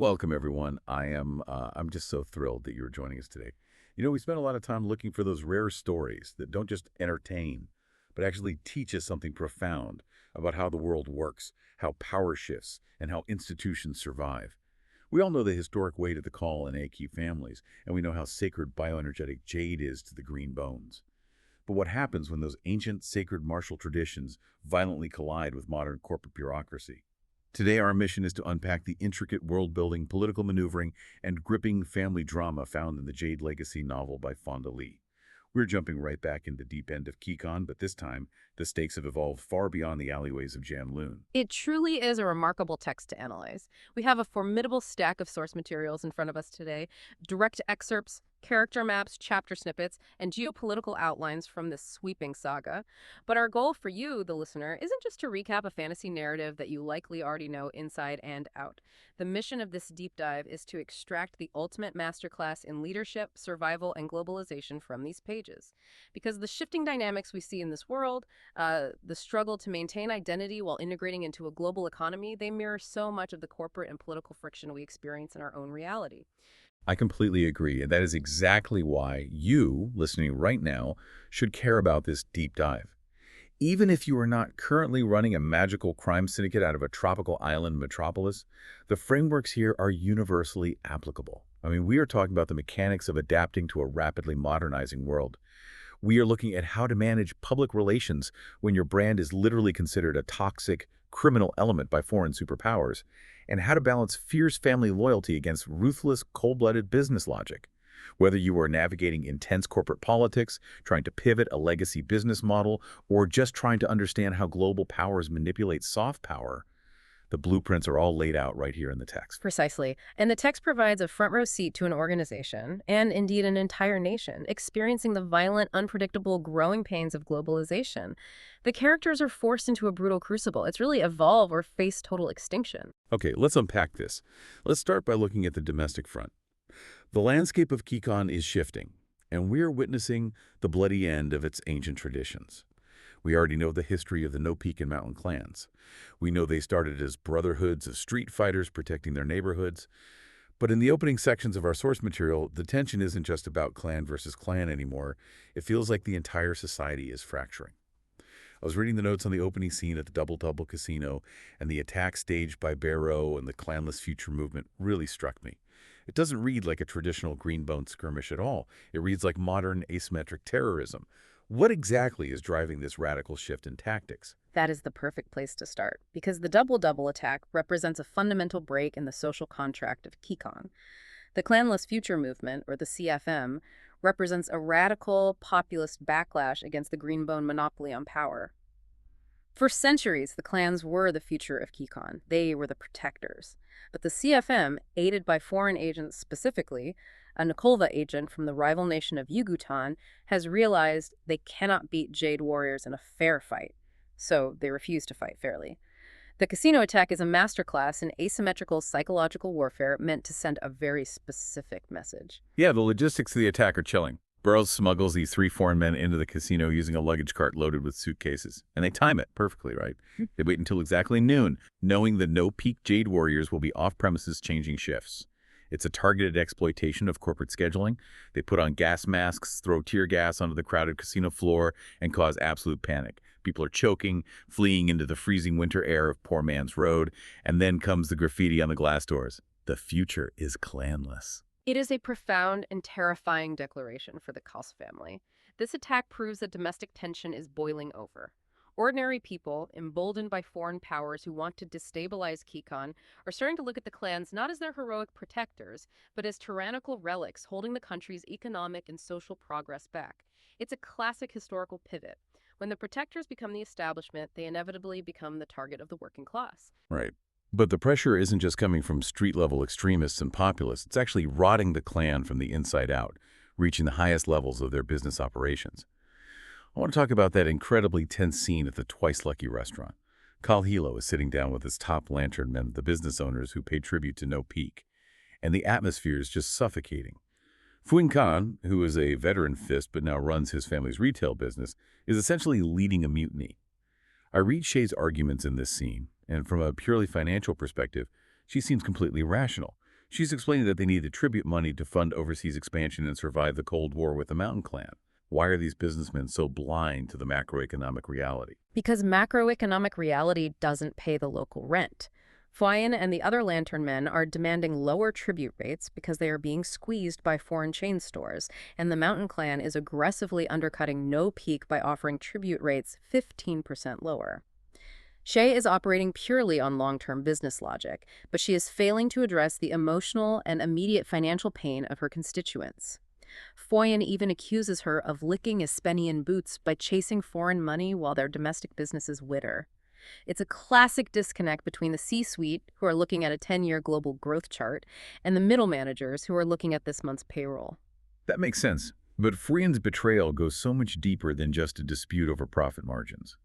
Welcome, everyone. I'm just so thrilled that you're joining us today. You know, we spent a lot of time looking for those rare stories that don't just entertain, but actually teach us something profound about how the world works, how power shifts, and how institutions survive. We all know the historic weight of the Kaul and Aki families, and we know how sacred bioenergetic jade is to the green bones. But what happens when those ancient sacred martial traditions violently collide with modern corporate bureaucracy? Today, our mission is to unpack the intricate world-building, political maneuvering, and gripping family drama found in the Jade Legacy novel by Fonda Lee. We're jumping right back into the deep end of Kikon, but this time, the stakes have evolved far beyond the alleyways of Janloon. It truly is a remarkable text to analyze. We have a formidable stack of source materials in front of us today, direct excerpts, character maps, chapter snippets, and geopolitical outlines from this sweeping saga. But our goal for you, the listener, isn't just to recap a fantasy narrative that you likely already know inside and out. The mission of this deep dive is to extract the ultimate masterclass in leadership, survival, and globalization from these pages. Because the shifting dynamics we see in this world, the struggle to maintain identity while integrating into a global economy, they mirror so much of the corporate and political friction we experience in our own reality. I completely agree, and that is exactly why you, listening right now, should care about this deep dive. Even if you are not currently running a magical crime syndicate out of a tropical island metropolis, the frameworks here are universally applicable. I mean, we are talking about the mechanics of adapting to a rapidly modernizing world. We are looking at how to manage public relations when your brand is literally considered a toxic, criminal element by foreign superpowers, and how to balance fierce family loyalty against ruthless, cold-blooded business logic. Whether you are navigating intense corporate politics, trying to pivot a legacy business model, or just trying to understand how global powers manipulate soft power, the blueprints are all laid out right here in the text. Precisely. And the text provides a front row seat to an organization, and indeed an entire nation, experiencing the violent, unpredictable, growing pains of globalization. The characters are forced into a brutal crucible. It's really evolve or face total extinction. Okay, let's unpack this. Let's start by looking at the domestic front. The landscape of Kikon is shifting, and we are witnessing the bloody end of its ancient traditions. We already know the history of the No Peak and Mountain clans. We know they started as brotherhoods of street fighters protecting their neighborhoods. But in the opening sections of our source material, the tension isn't just about clan versus clan anymore. It feels like the entire society is fracturing. I was reading the notes on the opening scene at the Double Double Casino, and the attack staged by Barrow and the clanless future movement really struck me. It doesn't read like a traditional Green Bone skirmish at all. It reads like modern asymmetric terrorism. What exactly is driving this radical shift in tactics? That is the perfect place to start, because the double-double attack represents a fundamental break in the social contract of Kikon. The Clanless Future Movement, or the CFM, represents a radical populist backlash against the Greenbone monopoly on power. For centuries, the clans were the future of Kikon. They were the protectors. But the CFM, aided by foreign agents specifically, a Nikolva agent from the rival nation of Yugutan, has realized they cannot beat Jade warriors in a fair fight. So they refuse to fight fairly. The casino attack is a masterclass in asymmetrical psychological warfare meant to send a very specific message. Yeah, the logistics of the attack are chilling. Burroughs smuggles these three foreign men into the casino using a luggage cart loaded with suitcases. And they time it perfectly, right? They wait until exactly noon, knowing the no-peak Jade warriors will be off-premises changing shifts. It's a targeted exploitation of corporate scheduling. They put on gas masks, throw tear gas onto the crowded casino floor, and cause absolute panic. People are choking, fleeing into the freezing winter air of Poor Man's Road, and then comes the graffiti on the glass doors. The future is clanless. It is a profound and terrifying declaration for the Kaus family. This attack proves that domestic tension is boiling over. Ordinary people, emboldened by foreign powers who want to destabilize Kikon, are starting to look at the clans not as their heroic protectors, but as tyrannical relics holding the country's economic and social progress back. It's a classic historical pivot. When the protectors become the establishment, they inevitably become the target of the working class. Right. But the pressure isn't just coming from street-level extremists and populists. It's actually rotting the clan from the inside out, reaching the highest levels of their business operations. I want to talk about that incredibly tense scene at the Twice Lucky restaurant. Kaul is sitting down with his top lantern men, the business owners who pay tribute to No Peak, and the atmosphere is just suffocating. Fuin Khan, who is a veteran fist but now runs his family's retail business, is essentially leading a mutiny. I read Shay's arguments in this scene, and from a purely financial perspective, she seems completely rational. She's explaining that they need the tribute money to fund overseas expansion and survive the Cold War with the Mountain Clan. Why are these businessmen so blind to the macroeconomic reality? Because macroeconomic reality doesn't pay the local rent. Foyen and the other lantern men are demanding lower tribute rates because they are being squeezed by foreign chain stores, and the Mountain Clan is aggressively undercutting No Peak by offering tribute rates 15% lower. Shay is operating purely on long-term business logic, but she is failing to address the emotional and immediate financial pain of her constituents. Foyen even accuses her of licking Espenian boots by chasing foreign money while their domestic businesses wither. It's a classic disconnect between the C-suite, who are looking at a 10-year global growth chart, and the middle managers, who are looking at this month's payroll. That makes sense. But Frien's betrayal goes so much deeper than just a dispute over profit margins.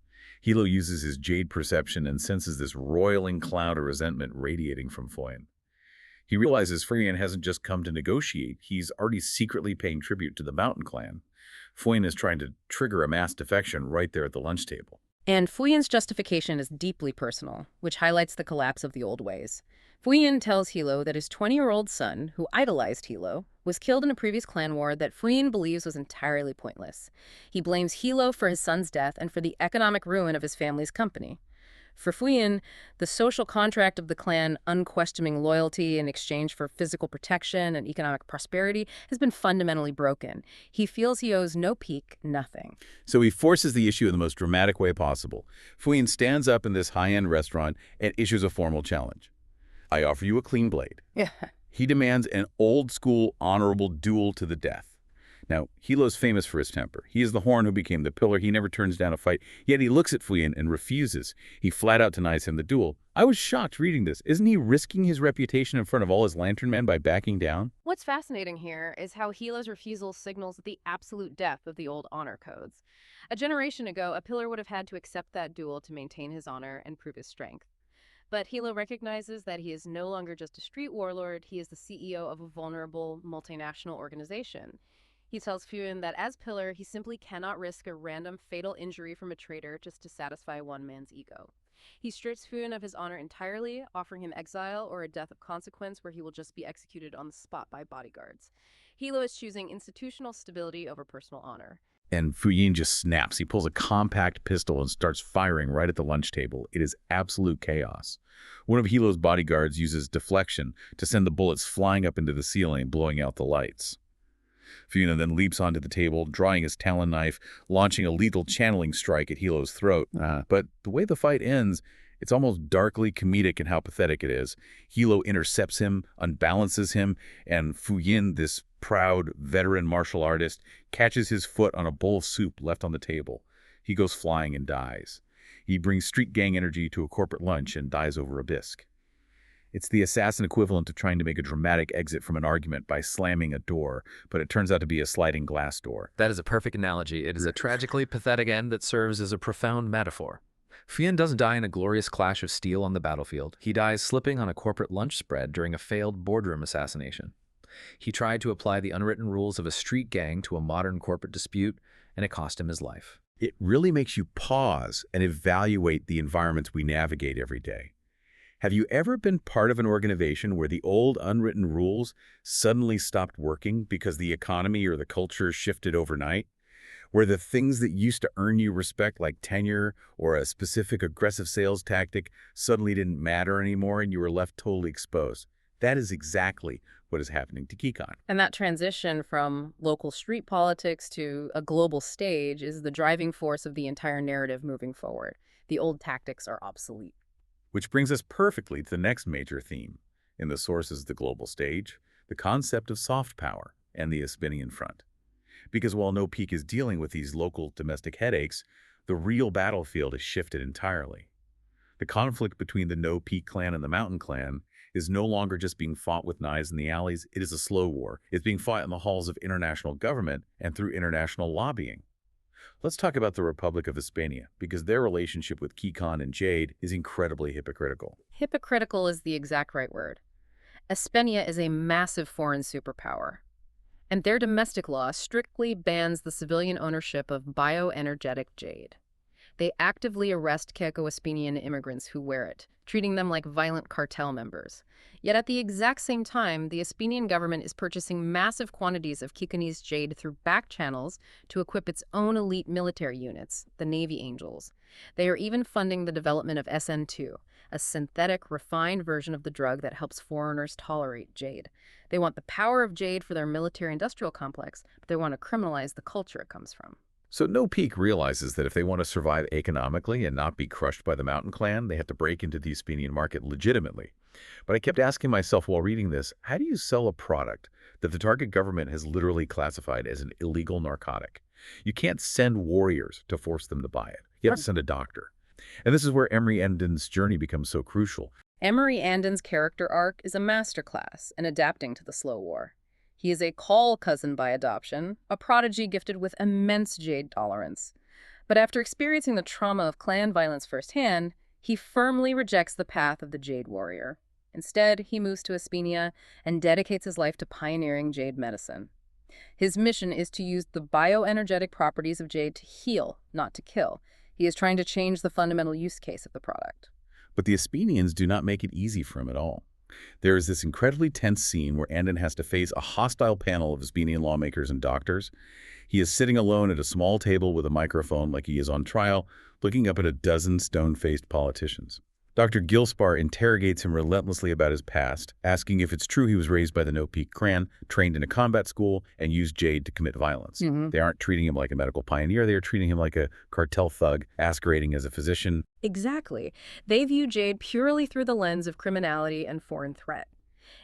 Hilo uses his jade perception and senses this roiling cloud of resentment radiating from Foyen. He realizes Frien hasn't just come to negotiate, he's already secretly paying tribute to the Mountain Clan. Foyen is trying to trigger a mass defection right there at the lunch table. And Fuyen's justification is deeply personal, which highlights the collapse of the old ways. Fuyen tells Hilo that his 20-year-old son, who idolized Hilo, was killed in a previous clan war that Fuyen believes was entirely pointless. He blames Hilo for his son's death and for the economic ruin of his family's company. For Fuyen, the social contract of the clan, unquestioning loyalty in exchange for physical protection and economic prosperity, has been fundamentally broken. He feels he owes No Peak nothing. So he forces the issue in the most dramatic way possible. Fuyen stands up in this high-end restaurant and issues a formal challenge. I offer you a clean blade. Yeah. He demands an old-school, honorable duel to the death. Now, Hilo's famous for his temper. He is the horn who became the pillar. He never turns down a fight. Yet he looks at Fuyen and refuses. He flat out denies him the duel. I was shocked reading this. Isn't he risking his reputation in front of all his lantern men by backing down? What's fascinating here is how Hilo's refusal signals the absolute depth of the old honor codes. A generation ago, a pillar would have had to accept that duel to maintain his honor and prove his strength. But Hilo recognizes that he is no longer just a street warlord, he is the CEO of a vulnerable multinational organization. He tells Fuyen that as pillar, he simply cannot risk a random fatal injury from a traitor just to satisfy one man's ego. He strips Fuyen of his honor entirely, offering him exile or a death of consequence where he will just be executed on the spot by bodyguards. Hilo is choosing institutional stability over personal honor. And Fuyen just snaps. He pulls a compact pistol and starts firing right at the lunch table. It is absolute chaos. One of Hilo's bodyguards uses deflection to send the bullets flying up into the ceiling, blowing out the lights. Fuyen then leaps onto the table, drawing his talon knife, launching a lethal channeling strike at Hilo's throat. But the way the fight ends, it's almost darkly comedic in how pathetic it is. Hilo intercepts him, unbalances him, and Fuyen, this proud, veteran martial artist, catches his foot on a bowl of soup left on the table. He goes flying and dies. He brings street gang energy to a corporate lunch and dies over a bisque. It's the assassin equivalent of trying to make a dramatic exit from an argument by slamming a door, but it turns out to be a sliding glass door. That is a perfect analogy. It is a tragically pathetic end that serves as a profound metaphor. Fuyen doesn't die in a glorious clash of steel on the battlefield. He dies slipping on a corporate lunch spread during a failed boardroom assassination. He tried to apply the unwritten rules of a street gang to a modern corporate dispute, and it cost him his life. It really makes you pause and evaluate the environments we navigate every day. Have you ever been part of an organization where the old unwritten rules suddenly stopped working because the economy or the culture shifted overnight? Where the things that used to earn you respect, like tenure or a specific aggressive sales tactic, suddenly didn't matter anymore and you were left totally exposed? That is exactly what is happening to Kikon. And that transition from local street politics to a global stage is the driving force of the entire narrative moving forward. The old tactics are obsolete. Which brings us perfectly to the next major theme in the sources of the global stage, the concept of soft power and the Espenian front. Because while No Peak is dealing with these local domestic headaches, the real battlefield has shifted entirely. The conflict between the No Peak clan and the Mountain clan is no longer just being fought with knives in the alleys. It is a slow war. It's being fought in the halls of international government and through international lobbying. Let's talk about the Republic of Hispania, because their relationship with Kikon and Jade is incredibly hypocritical. Hypocritical is the exact right word. Espenia is a massive foreign superpower, and their domestic law strictly bans the civilian ownership of bioenergetic jade. They actively arrest Keiko-Espinian immigrants who wear it, treating them like violent cartel members. Yet at the exact same time, the Espinian government is purchasing massive quantities of Kikonese jade through back channels to equip its own elite military units, the Navy Angels. They are even funding the development of SN2, a synthetic, refined version of the drug that helps foreigners tolerate jade. They want the power of jade for their military-industrial complex, but they want to criminalize the culture it comes from. So No Peak realizes that if they want to survive economically and not be crushed by the Mountain Clan, they have to break into the Espinian market legitimately. But I kept asking myself while reading this, how do you sell a product that the target government has literally classified as an illegal narcotic? You can't send warriors to force them to buy it. You have to send a doctor. And this is where Emery Endon's journey becomes so crucial. Emery Andon's character arc is a masterclass in adapting to the slow war. He is a Kaul cousin by adoption, a prodigy gifted with immense jade tolerance. But after experiencing the trauma of clan violence firsthand, he firmly rejects the path of the jade warrior. Instead, he moves to Espinia and dedicates his life to pioneering jade medicine. His mission is to use the bioenergetic properties of jade to heal, not to kill. He is trying to change the fundamental use case of the product. But the Espinians do not make it easy for him at all. There is this incredibly tense scene where Andon has to face a hostile panel of Espinian lawmakers and doctors. He is sitting alone at a small table with a microphone like he is on trial, looking up at a dozen stone-faced politicians. Dr. Gilspar interrogates him relentlessly about his past, asking if it's true he was raised by the No Peak Clan, trained in a combat school, and used jade to commit violence. They aren't treating him like a medical pioneer, they are treating him like a cartel thug, masquerading as a physician. Exactly. They view jade purely through the lens of criminality and foreign threat.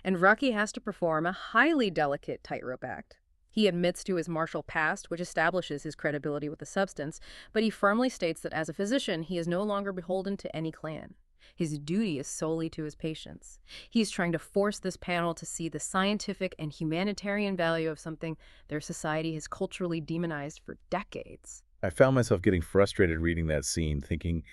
And Rocky has to perform a highly delicate tightrope act. He admits to his martial past, which establishes his credibility with the substance, but he firmly states that as a physician, he is no longer beholden to any clan. His duty is solely to his patients. He's trying to force this panel to see the scientific and humanitarian value of something their society has culturally demonized for decades. I found myself getting frustrated reading that scene, thinking,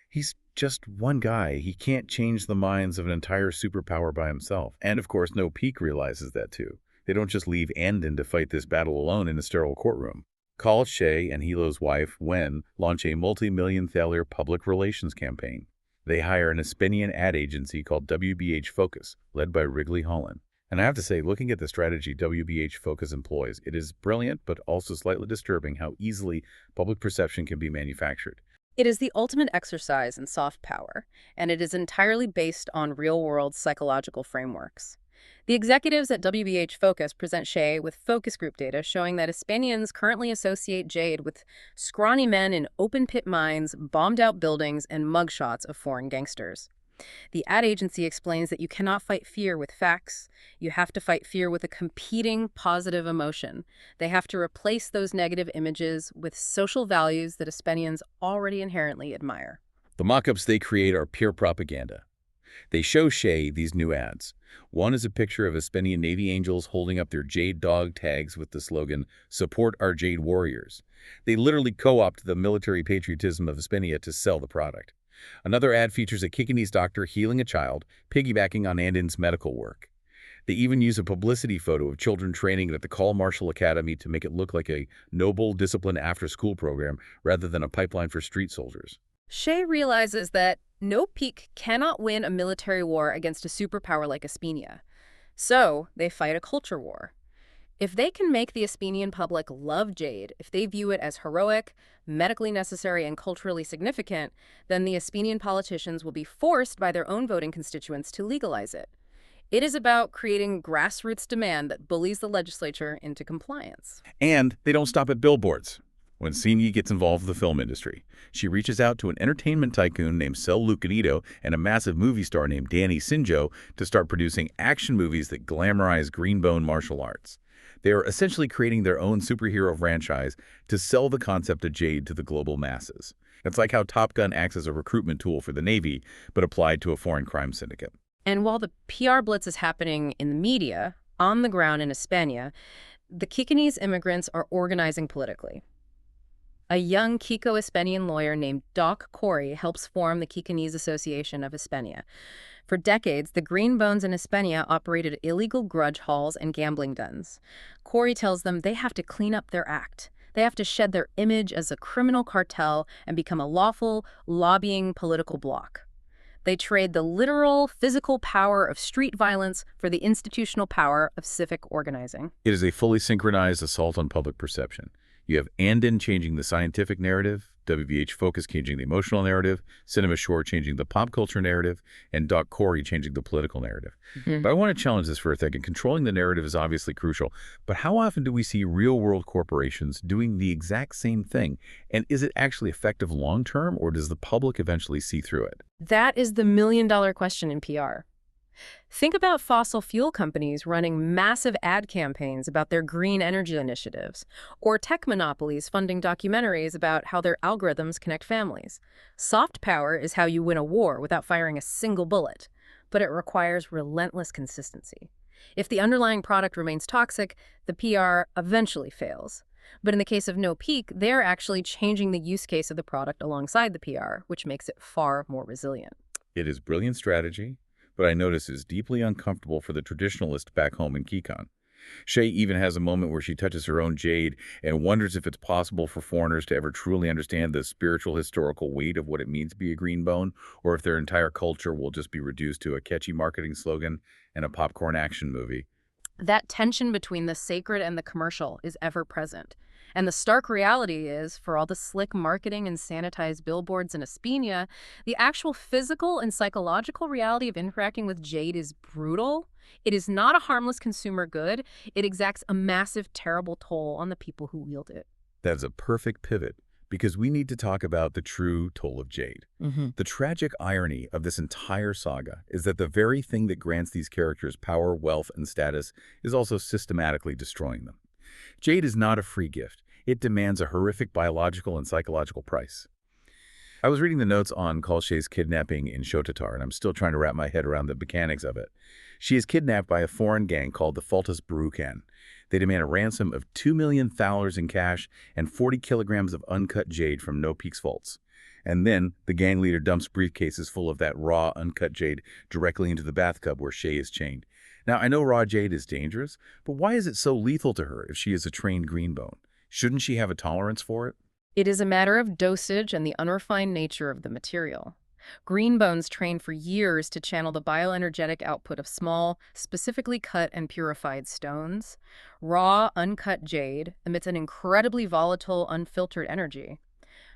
he's just one guy. He can't change the minds of an entire superpower by himself. And of course, No Peak realizes that too. They don't just leave Andon to fight this battle alone in a sterile courtroom. Kaul Shay and Hilo's wife, Wen, launch a multi-million thaler public relations campaign. They hire an Espinian ad agency called WBH Focus, led by Wrigley Holland. And I have to say, looking at the strategy WBH Focus employs, it is brilliant but also slightly disturbing how easily public perception can be manufactured. It is the ultimate exercise in soft power, and it is entirely based on real-world psychological frameworks. The executives at WBH Focus present Shay with focus group data showing that Espanians currently associate jade with scrawny men in open-pit mines, bombed-out buildings, and mugshots of foreign gangsters. The ad agency explains that you cannot fight fear with facts. You have to fight fear with a competing positive emotion. They have to replace those negative images with social values that Espanians already inherently admire. The mock-ups they create are pure propaganda. They show Shay these new ads. One is a picture of Espinian Navy Angels holding up their jade dog tags with the slogan, "Support our Jade Warriors." They literally co-opt the military patriotism of Espinia to sell the product. Another ad features a Kikonese doctor healing a child, piggybacking on Andon's medical work. They even use a publicity photo of children training at the Kaul Martial Academy to make it look like a noble, disciplined after-school program rather than a pipeline for street soldiers. Shay realizes that No Peak cannot win a military war against a superpower like Espinia. So they fight a culture war. If they can make the Espinian public love jade, if they view it as heroic, medically necessary, and culturally significant, then the Espinian politicians will be forced by their own voting constituents to legalize it. It is about creating grassroots demand that bullies the legislature into compliance. And they don't stop at billboards. When Sinyi gets involved with the film industry, she reaches out to an entertainment tycoon named Sel Lucanito and a massive movie star named Danny Sinjo to start producing action movies that glamorize Green Bone martial arts. They are essentially creating their own superhero franchise to sell the concept of jade to the global masses. It's like how Top Gun acts as a recruitment tool for the Navy, but applied to a foreign crime syndicate. And while the PR blitz is happening in the media, on the ground in España, the Kikonese immigrants are organizing politically. A young Kiko-Espanian lawyer named Doc Corey helps form the Kikonese Association of España. For decades, the Green Bones in España operated illegal grudge halls and gambling dens. Corey tells them they have to clean up their act. They have to shed their image as a criminal cartel and become a lawful, lobbying political bloc. They trade the literal, physical power of street violence for the institutional power of civic organizing. It is a fully synchronized assault on public perception. You have Andon changing the scientific narrative, WVH Focus changing the emotional narrative, Cinema Shore changing the pop culture narrative, and Doc Corey changing the political narrative. But I want to challenge this for a second. Controlling the narrative is obviously crucial, but how often do we see real-world corporations doing the exact same thing? And is it actually effective long-term, or does the public eventually see through it? That is the million-dollar question in PR. Think about fossil fuel companies running massive ad campaigns about their green energy initiatives, or tech monopolies funding documentaries about how their algorithms connect families. Soft power is how you win a war without firing a single bullet, but it requires relentless consistency. If the underlying product remains toxic, the PR eventually fails. But in the case of No Peak, they're actually changing the use case of the product alongside the PR, which makes it far more resilient. It is brilliant strategy, but I notice is deeply uncomfortable for the traditionalist back home in Kikon. Shay even has a moment where she touches her own jade and wonders if it's possible for foreigners to ever truly understand the spiritual historical weight of what it means to be a green bone, or if their entire culture will just be reduced to a catchy marketing slogan and a popcorn action movie. That tension between the sacred and the commercial is ever present. And the stark reality is, for all the slick marketing and sanitized billboards in Espina, the actual physical and psychological reality of interacting with jade is brutal. It is not a harmless consumer good. It exacts a massive, terrible toll on the people who wield it. That is a perfect pivot, because we need to talk about the true toll of jade. The tragic irony of this entire saga is that the very thing that grants these characters power, wealth, and status is also systematically destroying them. Jade is not a free gift. It demands a horrific biological and psychological price. I was reading the notes on Kalshe's kidnapping in Shotatar, and I'm still trying to wrap my head around the mechanics of it. She is kidnapped by a foreign gang called the Faltas Barukan. They demand a ransom of $2 million in cash and 40 kilograms of uncut jade from No Peak's vaults. And then the gang leader dumps briefcases full of that raw, uncut jade directly into the bathtub where Shay is chained. Now, I know raw jade is dangerous, but why is it so lethal to her if she is a trained greenbone? Shouldn't she have a tolerance for it? It is a matter of dosage and the unrefined nature of the material. Greenbones train for years to channel the bioenergetic output of small, specifically cut and purified stones. Raw, uncut jade emits an incredibly volatile, unfiltered energy.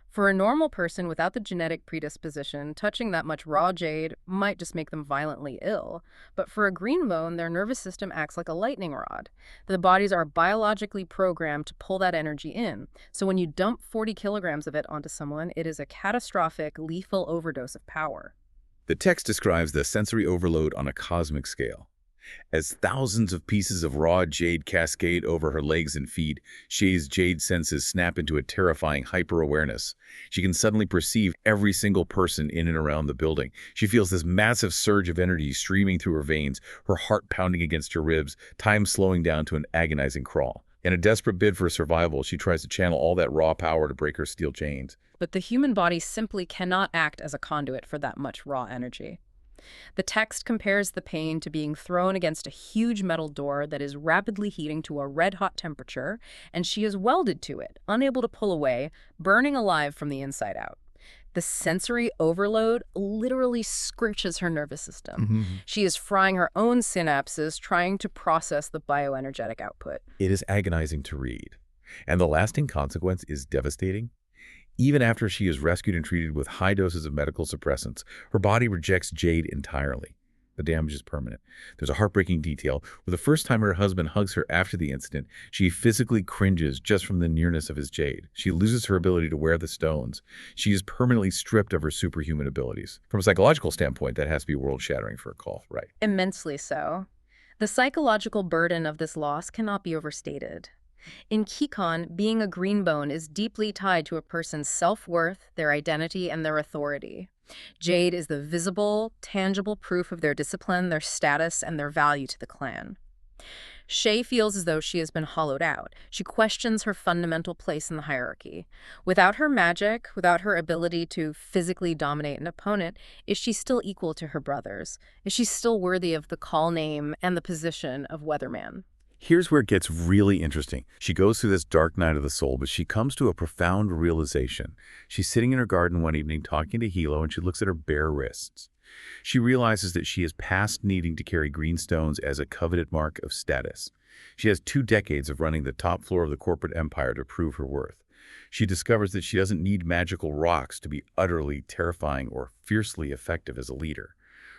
For a normal person without the genetic predisposition, touching that much raw jade might just make them violently ill. But for a greenbone, their nervous system acts like a lightning rod. The bodies are biologically programmed to pull that energy in. So when you dump 40 kilograms of it onto someone, it is a catastrophic, lethal overdose of power. The text describes the sensory overload on a cosmic scale. As thousands of pieces of raw jade cascade over her legs and feet, Shay's jade senses snap into a terrifying hyper-awareness. She can suddenly perceive every single person in and around the building. She feels this massive surge of energy streaming through her veins, her heart pounding against her ribs, time slowing down to an agonizing crawl. In a desperate bid for survival, she tries to channel all that raw power to break her steel chains. But the human body simply cannot act as a conduit for that much raw energy. The text compares the pain to being thrown against a huge metal door that is rapidly heating to a red-hot temperature, and she is welded to it, unable to pull away, burning alive from the inside out. The sensory overload literally scorches her nervous system. She is frying her own synapses, trying to process the bioenergetic output. It is agonizing to read, and the lasting consequence is devastating. Even after she is rescued and treated with high doses of medical suppressants, her body rejects jade entirely. The damage is permanent. There's a heartbreaking detail where the first time her husband hugs her after the incident, she physically cringes just from the nearness of his jade. She loses her ability to wear the stones. She is permanently stripped of her superhuman abilities. From a psychological standpoint, that has to be world-shattering for a Kaul, right? Immensely so. The psychological burden of this loss cannot be overstated. In Kikon, being a greenbone is deeply tied to a person's self-worth, their identity, and their authority. Jade is the visible, tangible proof of their discipline, their status, and their value to the clan. Shay feels as though she has been hollowed out. She questions her fundamental place in the hierarchy. Without her magic, without her ability to physically dominate an opponent, is she still equal to her brothers? Is she still worthy of the Kaul name and the position of Weatherman? Here's where it gets really interesting. She goes through this dark night of the soul, but she comes to a profound realization. She's sitting in her garden one evening talking to Hilo, and she looks at her bare wrists. She realizes that she is past needing to carry green stones as a coveted mark of status. She has 2 decades of running the top floor of the corporate empire to prove her worth. She discovers that she doesn't need magical rocks to be utterly terrifying or fiercely effective as a leader.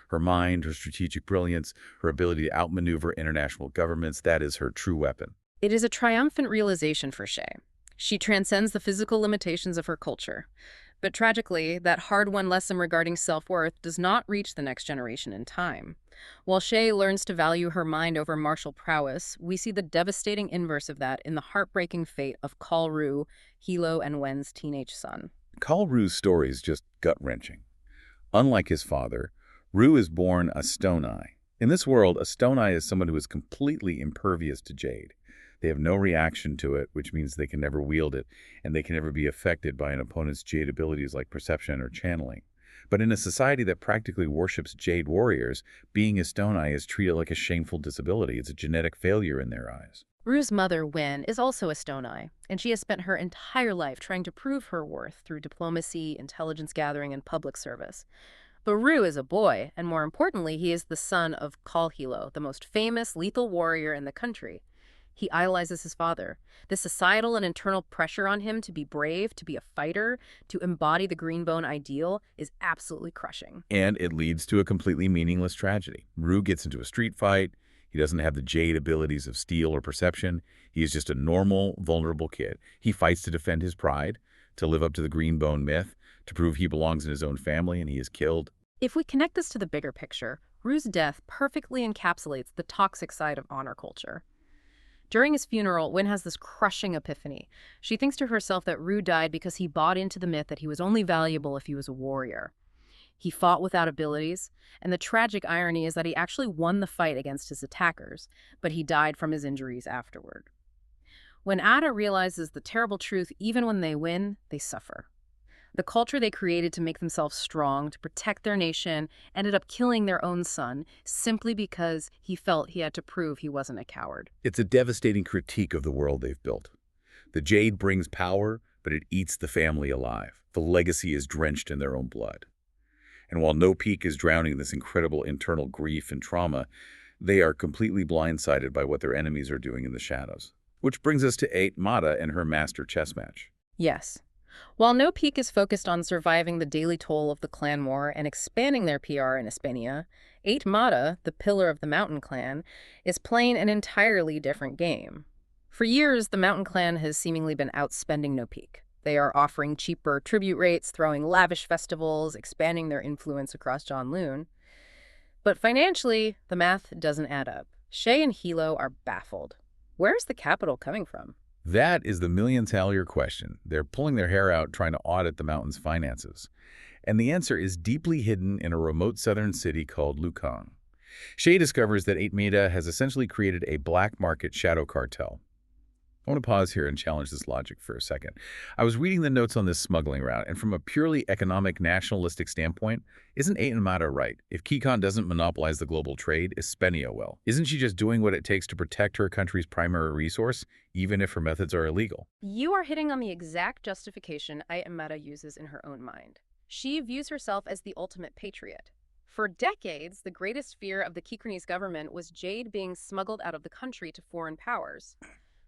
Her mind, her strategic brilliance, her ability to outmaneuver international governments, that is her true weapon. It is a triumphant realization for Shay. She transcends the physical limitations of her culture. But tragically, that hard-won lesson regarding self-worth does not reach the next generation in time. While Shay learns to value her mind over martial prowess, we see the devastating inverse of that in the heartbreaking fate of Kaul, Hilo, and Wen's teenage son. Kaul-Ru's story is just gut-wrenching. Unlike his father, Ru is born a Stone Eye. In this world, a Stone Eye is someone who is completely impervious to Jade. They have no reaction to it, which means they can never wield it, and they can never be affected by an opponent's Jade abilities like perception or channeling. But in a society that practically worships Jade warriors, being a Stone Eye is treated like a shameful disability. It's a genetic failure in their eyes. Ru's mother, Wen, is also a Stone Eye, and she has spent her entire life trying to prove her worth through diplomacy, intelligence gathering, and public service. But Ru is a boy, and more importantly, he is the son of Kaul Hilo, the most famous lethal warrior in the country. He idolizes his father. The societal and internal pressure on him to be brave, to be a fighter, to embody the Green Bone ideal is absolutely crushing. And it leads to a completely meaningless tragedy. Ru gets into a street fight. He doesn't have the Jade abilities of steel or perception. He is just a normal, vulnerable kid. He fights to defend his pride, to live up to the Green Bone myth, to prove he belongs in his own family, and he is killed. If we connect this to the bigger picture, Ru's death perfectly encapsulates the toxic side of honor culture. During his funeral, Wen has this crushing epiphany. She thinks to herself that Ru died because he bought into the myth that he was only valuable if he was a warrior. He fought without abilities, and the tragic irony is that he actually won the fight against his attackers, but he died from his injuries afterward. When Ada realizes the terrible truth, even when they win, they suffer. The culture they created to make themselves strong, to protect their nation, ended up killing their own son simply because he felt he had to prove he wasn't a coward. It's a devastating critique of the world they've built. The Jade brings power, but it eats the family alive. The legacy is drenched in their own blood. And while no peak is drowning in this incredible internal grief and trauma, they are completely blindsided by what their enemies are doing in the shadows. Which brings us to 8 Mata and her master chess match. Yes. While No Peak is focused on surviving the daily toll of the clan war and expanding their PR in Hispania, 8 Mata, the pillar of the Mountain Clan, is playing an entirely different game. For years, the Mountain Clan has seemingly been outspending No Peak. They are offering cheaper tribute rates, throwing lavish festivals, expanding their influence across Janloon. But financially, the math doesn't add up. Shay and Hilo are baffled. Where's the capital coming from? That is the million-dollar question. They're pulling their hair out trying to audit the mountain's finances. And the answer is deeply hidden in a remote southern city called Lucan. Shay discovers that 8 Mata has essentially created a black market shadow cartel. I want to pause here and challenge this logic for a second. I was reading the notes on this smuggling route, and from a purely economic, nationalistic standpoint, isn't 8 Mata right? If Kikon doesn't monopolize the global trade, Hispania will. Isn't she just doing what it takes to protect her country's primary resource, even if her methods are illegal? You are hitting on the exact justification 8 Mata uses in her own mind. She views herself as the ultimate patriot. For decades, the greatest fear of the Kikronese government was Jade being smuggled out of the country to foreign powers.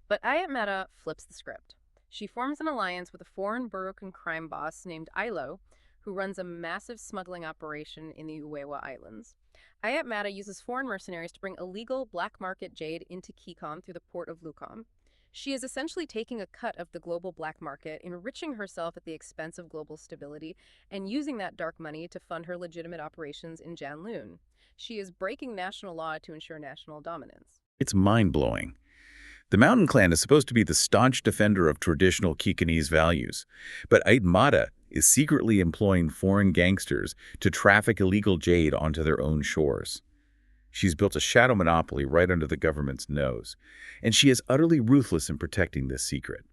But 8 Mata flips the script. She forms an alliance with a foreign Baroque crime boss named Ilo, who runs a massive smuggling operation in the Uewa Islands. 8 Mata uses foreign mercenaries to bring illegal black market jade into Kikon through the port of Lucan. She is essentially taking a cut of the global black market, enriching herself at the expense of global stability, and using that dark money to fund her legitimate operations in Janloon. She is breaking national law to ensure national dominance. It's mind-blowing. The Mountain Clan is supposed to be the staunch defender of traditional Kikonese values, but 8 Mata is secretly employing foreign gangsters to traffic illegal jade onto their own shores. She's built a shadow monopoly right under the government's nose, and she is utterly ruthless in protecting this secret.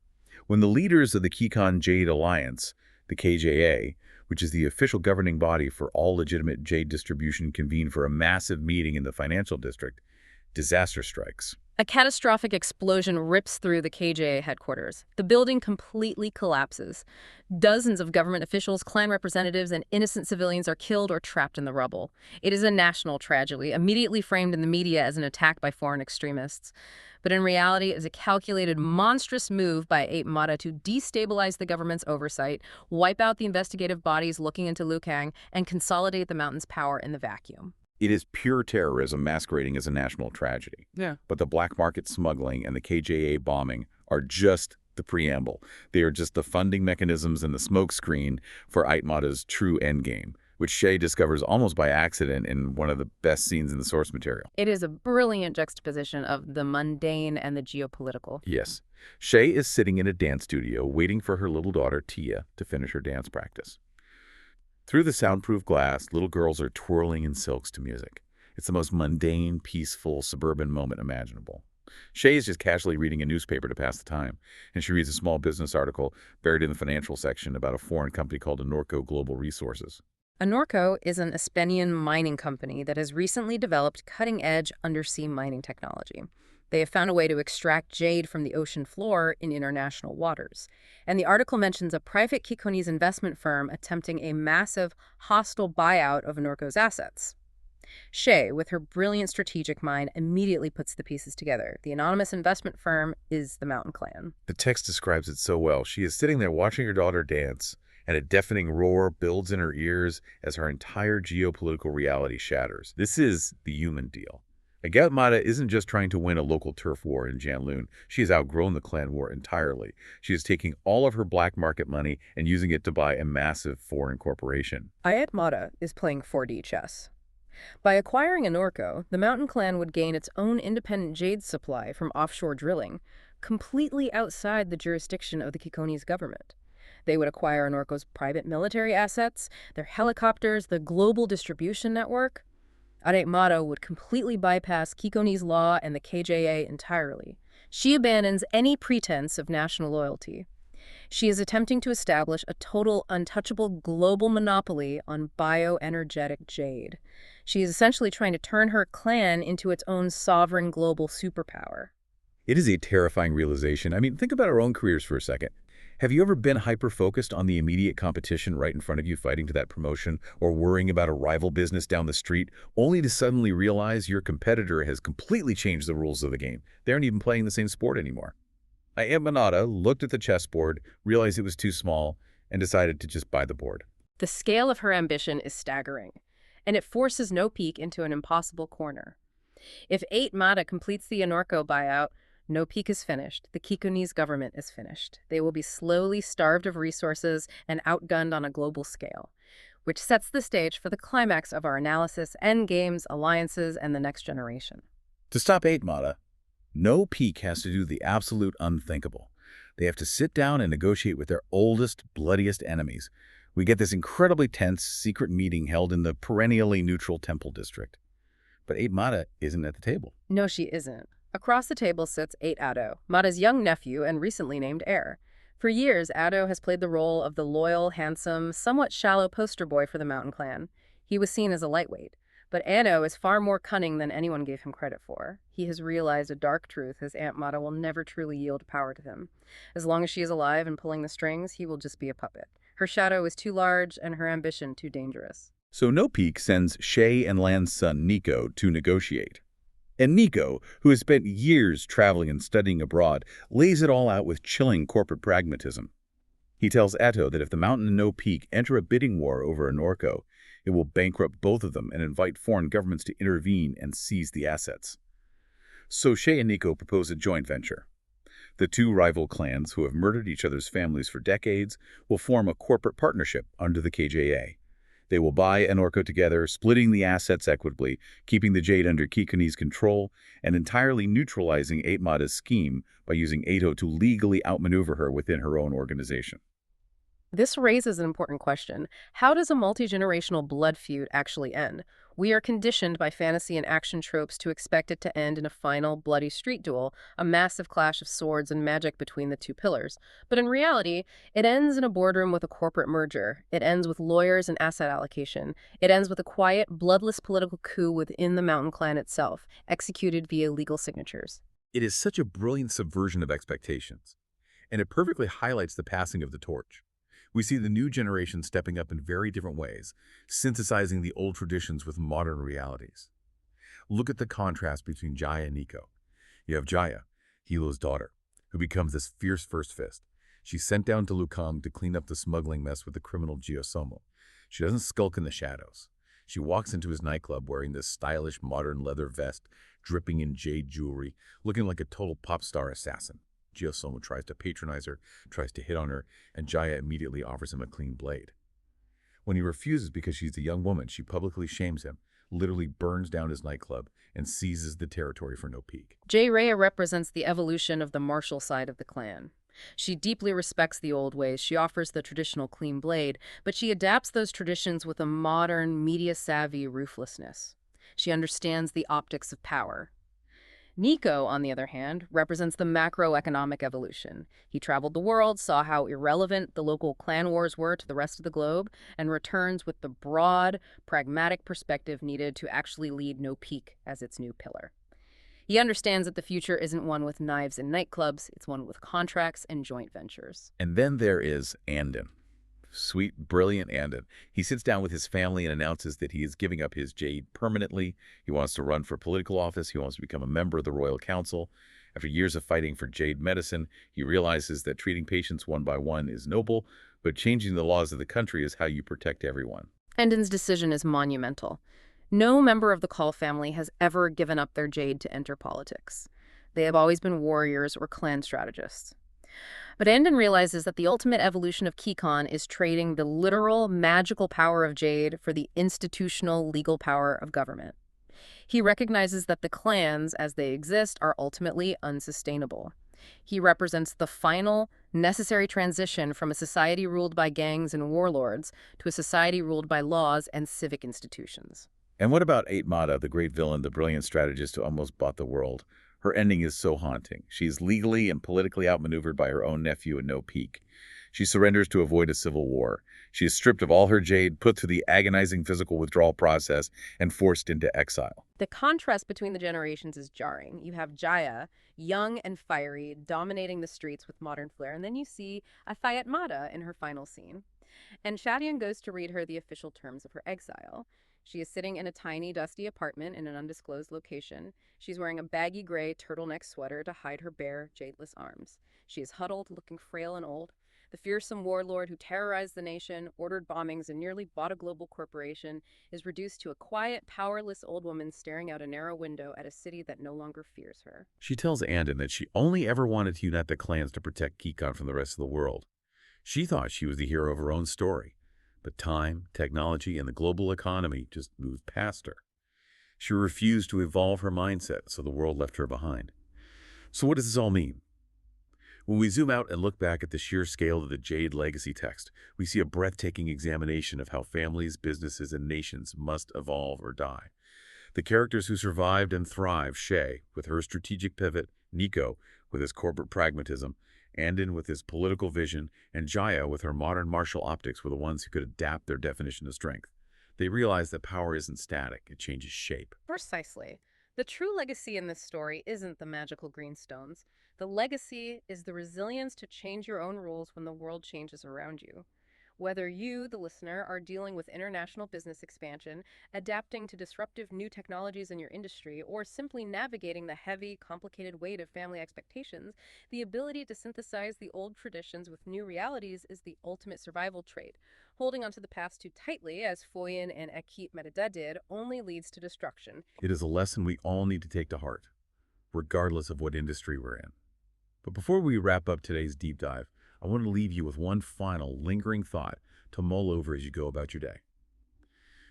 When the leaders of the Kikon Jade Alliance, the KJA, which is the official governing body for all legitimate jade distribution, convene for a massive meeting in the financial district, disaster strikes. A catastrophic explosion rips through the KJA headquarters. The building completely collapses. Dozens of government officials, clan representatives, and innocent civilians are killed or trapped in the rubble. It is a national tragedy, immediately framed in the media as an attack by foreign extremists. But in reality, it is a calculated, monstrous move by Ape Mata to destabilize the government's oversight, wipe out the investigative bodies looking into Lukang, and consolidate the mountain's power in the vacuum. It is pure terrorism masquerading as a national tragedy. Yeah. But the black market smuggling and the KJA bombing are just the preamble. They are just the funding mechanisms and the smokescreen for Aitmata's true endgame, which Shay discovers almost by accident in one of the best scenes in the source material. It is a brilliant juxtaposition of the mundane and the geopolitical. Yes. Shay is sitting in a dance studio waiting for her little daughter, Tia, to finish her dance practice. Through the soundproof glass, little girls are twirling in silks to music. It's the most mundane, peaceful, suburban moment imaginable. Shay is just casually reading a newspaper to pass the time, and she reads a small business article buried in the financial section about a foreign company called Anorco Global Resources. Anorco is an Espenian mining company that has recently developed cutting-edge undersea mining technology. They have found a way to extract jade from the ocean floor in international waters. And the article mentions a private Kikonese investment firm attempting a massive, hostile buyout of Anorco's assets. Shay, with her brilliant strategic mind, immediately puts the pieces together. The anonymous investment firm is the Mountain Clan. The text describes it so well. She is sitting there watching her daughter dance, and a deafening roar builds in her ears as her entire geopolitical reality shatters. This is the human deal. Aitmata isn't just trying to win a local turf war in Janloon. She has outgrown the clan war entirely. She is taking all of her black market money and using it to buy a massive foreign corporation. Aitmata is playing 4D chess. By acquiring Anorco, the Mountain Clan would gain its own independent jade supply from offshore drilling, completely outside the jurisdiction of the Kikonese government. They would acquire Anorco's private military assets, their helicopters, the global distribution network. Aitmata would completely bypass Kikonese law and the KJA entirely. She abandons any pretense of national loyalty. She is attempting to establish a total, untouchable global monopoly on bioenergetic jade. She is essentially trying to turn her clan into its own sovereign global superpower. It is a terrifying realization. I mean, think about our own careers for a second. Have you ever been hyper-focused on the immediate competition right in front of you fighting to that promotion, or worrying about a rival business down the street, only to suddenly realize your competitor has completely changed the rules of the game? They aren't even playing the same sport anymore. Aitmata looked at the chessboard, realized it was too small, and decided to just buy the board. The scale of her ambition is staggering, and it forces No Peak into an impossible corner. If Aitmata completes the Anorco buyout, No Peak is finished. The Kikonese government is finished. They will be slowly starved of resources and outgunned on a global scale, which sets the stage for the climax of our analysis, endgames, alliances, and the next generation. To stop Aitmata, No Peak has to do the absolute unthinkable. They have to sit down and negotiate with their oldest, bloodiest enemies. We get this incredibly tense, secret meeting held in the perennially neutral Temple District. But Aitmata isn't at the table. No, she isn't. Across the table sits Ado, Mata's young nephew and recently named heir. For years, Ado has played the role of the loyal, handsome, somewhat shallow poster boy for the Mountain Clan. He was seen as a lightweight. But Ado is far more cunning than anyone gave him credit for. He has realized a dark truth: his Aunt Mata will never truly yield power to him. As long as she is alive and pulling the strings, he will just be a puppet. Her shadow is too large and her ambition too dangerous. So No Peak sends Shay and Lan's son, Nico, to negotiate. And Nico, who has spent years traveling and studying abroad, lays it all out with chilling corporate pragmatism. He tells Eto that if the Mountain and No Peak enter a bidding war over Anorco, it will bankrupt both of them and invite foreign governments to intervene and seize the assets. So Shay and Nico propose a joint venture. The two rival clans, who have murdered each other's families for decades, will form a corporate partnership under the KJA. They will buy Anorco together, splitting the assets equitably, keeping the jade under Kikonese control, and entirely neutralizing Aitmata's scheme by using Eto to legally outmaneuver her within her own organization. This raises an important question. How does a multi-generational blood feud actually end? We are conditioned by fantasy and action tropes to expect it to end in a final, bloody street duel, a massive clash of swords and magic between the two pillars. But in reality, it ends in a boardroom with a corporate merger. It ends with lawyers and asset allocation. It ends with a quiet, bloodless political coup within the Mountain Clan itself, executed via legal signatures. It is such a brilliant subversion of expectations, and it perfectly highlights the passing of the torch. We see the new generation stepping up in very different ways, synthesizing the old traditions with modern realities. Look at the contrast between Jaya and Nico. You have Jaya, Hilo's daughter, who becomes this fierce first fist. She's sent down to Lukang to clean up the smuggling mess with the criminal Giosomo. She doesn't skulk in the shadows. She walks into his nightclub wearing this stylish modern leather vest, dripping in jade jewelry, looking like a total pop star assassin. Giosomo tries to patronize her, tries to hit on her, and Jaya immediately offers him a clean blade. When he refuses because she's a young woman, she publicly shames him, literally burns down his nightclub, and seizes the territory for no peak. Rhea represents the evolution of the martial side of the clan. She deeply respects the old ways. She offers the traditional clean blade, but she adapts those traditions with a modern, media-savvy ruthlessness. She understands the optics of power. Nico, on the other hand, represents the macroeconomic evolution. He traveled the world, saw how irrelevant the local clan wars were to the rest of the globe, and returns with the broad, pragmatic perspective needed to actually lead No Peak as its new pillar. He understands that the future isn't one with knives and nightclubs, it's one with contracts and joint ventures. And then there is Andon. Sweet, brilliant Andon. He sits down with his family and announces that he is giving up his jade permanently. He wants to run for political office. He wants to become a member of the Royal Council. After years of fighting for jade medicine, he realizes that treating patients one by one is noble, but changing the laws of the country is how you protect everyone. Andon's decision is monumental. No member of the Kaul family has ever given up their jade to enter politics. They have always been warriors or clan strategists. But Andon realizes that the ultimate evolution of Kikon is trading the literal, magical power of jade for the institutional, legal power of government. He recognizes that the clans, as they exist, are ultimately unsustainable. He represents the final, necessary transition from a society ruled by gangs and warlords to a society ruled by laws and civic institutions. And what about Mata, the great villain, the brilliant strategist who almost bought the world? Her ending is so haunting. She is legally and politically outmaneuvered by her own nephew at No Peak. She surrenders to avoid a civil war. She is stripped of all her jade, put through the agonizing physical withdrawal process, and forced into exile. The contrast between the generations is jarring. You have Jaya, young and fiery, dominating the streets with modern flair, and then you see Afayat Mata in her final scene. And Shadian goes to read her the official terms of her exile. She is sitting in a tiny, dusty apartment in an undisclosed location. She's wearing a baggy gray turtleneck sweater to hide her bare, jadeless arms. She is huddled, looking frail and old. The fearsome warlord who terrorized the nation, ordered bombings, and nearly bought a global corporation is reduced to a quiet, powerless old woman staring out a narrow window at a city that no longer fears her. She tells Andon that she only ever wanted to unite the clans to protect Kikon from the rest of the world. She thought she was the hero of her own story. But time, technology, and the global economy just moved past her. She refused to evolve her mindset, so the world left her behind. So what does this all mean? When we zoom out and look back at the sheer scale of the Jade Legacy text, we see a breathtaking examination of how families, businesses, and nations must evolve or die. The characters who survived and thrived, Shay, with her strategic pivot, Nico, with his corporate pragmatism, Andon with his political vision, and Jaya with her modern martial optics were the ones who could adapt their definition of strength. They realized that power isn't static, it changes shape. Precisely. The true legacy in this story isn't the magical green stones. The legacy is the resilience to change your own rules when the world changes around you. Whether you, the listener, are dealing with international business expansion, adapting to disruptive new technologies in your industry, or simply navigating the heavy, complicated weight of family expectations, the ability to synthesize the old traditions with new realities is the ultimate survival trait. Holding onto the past too tightly, as Foyin and Akit Metida did, only leads to destruction. It is a lesson we all need to take to heart, regardless of what industry we're in. But before we wrap up today's deep dive, I want to leave you with one final, lingering thought to mull over as you go about your day.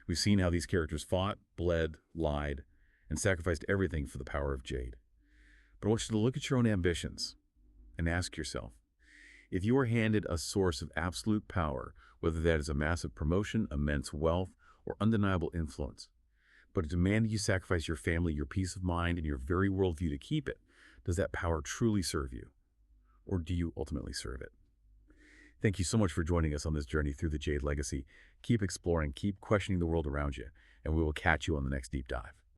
We've seen how these characters fought, bled, lied, and sacrificed everything for the power of Jade. But I want you to look at your own ambitions and ask yourself, if you are handed a source of absolute power, whether that is a massive promotion, immense wealth, or undeniable influence, but it demanded you sacrifice your family, your peace of mind, and your very worldview to keep it, does that power truly serve you? Or do you ultimately serve it? Thank you so much for joining us on this journey through the Jade Legacy. Keep exploring, keep questioning the world around you, and we will catch you on the next deep dive.